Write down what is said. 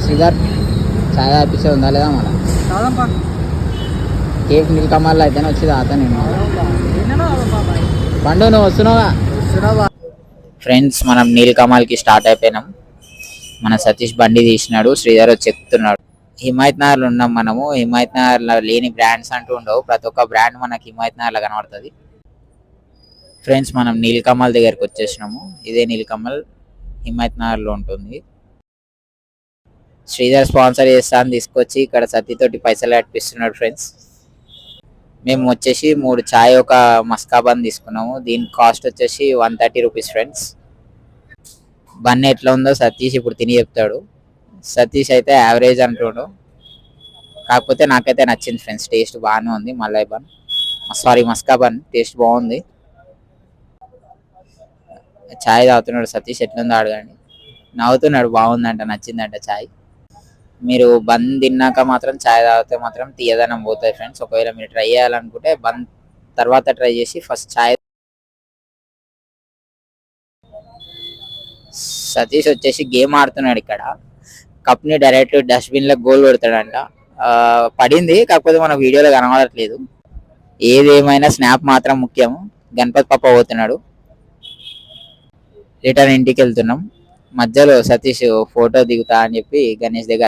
శ్రీధర్ ఛాయ్ తాపిస్తే ఉందా లేదా మన కేఫ్ నీలకమల్లో అయితేనే వచ్చి తాత నేను పండు నువ్వు వస్తున్నావా ఫ్రెండ్స్ మనం నీలకమల్కి స్టార్ట్ అయిపోయినాం. మన సతీష్ బండి తీసినాడు, శ్రీధర్ వచ్చి ఎక్కుతున్నాడు. హిమాయత్ నగర్లో ఉన్నాం మనము. హిమాయత్ నగర్లో లేని బ్రాండ్స్ అంటూ ఉండవు, ప్రతి ఒక్క బ్రాండ్ మనకి హిమాయత్ నగర్లో కనబడుతుంది. ఫ్రెండ్స్ మనం నీలకమల్ దగ్గరికి వచ్చేసినాము. ఇదే నీలకమల్ హిమాయత్ నగర్లో ఉంటుంది. శ్రీధర్ స్పాన్సర్ చేస్తా అని తీసుకొచ్చి ఇక్కడ సతీతోటి పైసలు కట్టిస్తున్నాడు. ఫ్రెండ్స్ మేము వచ్చేసి 3 ఛాయ్ ఒక మస్కా బన్ తీసుకున్నాము. దీని కాస్ట్ వచ్చేసి 130 రూపీస్. ఫ్రెండ్స్ బన్ ఎట్లా ఉందో సతీష్ ఇప్పుడు తిని చెప్తాడు. సతీష్ అయితే యావరేజ్ అంటున్నాడు, కాకపోతే నాకైతే నచ్చింది ఫ్రెండ్స్. టేస్ట్ బాగానే ఉంది. మలై బన్ మస్కా బన్ టేస్ట్ బాగుంది. ఛాయ్ తాగుతున్నాడు సతీష్. ఎట్లుందో అడగండి. నవ్వుతున్నాడు, బాగుందంట, నచ్చిందంట ఛాయ్. మీరు బన్ తిన్నాక మాత్రం ఛాయ్ తాగితే మాత్రం తీయదనం పోతుంది ఫ్రెండ్స్. ఒకవేళ మీరు ట్రై చేయాలనుకుంటే బన్ తర్వాత ట్రై చేసి ఫస్ట్ ఛాయ్. సతీష్ వచ్చేసి గేమ్ ఆడుతున్నాడు. ఇక్కడ కప్ని డైరెక్ట్ డస్ట్బిన్ లో గోల్ పెడతాడంట. పడింది, కాకపోతే మన వీడియోలో కనబడట్లేదు. ఏదేమైనా స్నాప్ మాత్రం ముఖ్యం. గణపతి పప్ప పోతున్నాడు. రిటర్న్ ఇంటికి వెళ్తున్నాం. మధ్యలో సతీష్ ఫోటో దిగుతా అని చెప్పి గణేష్ దగ్గర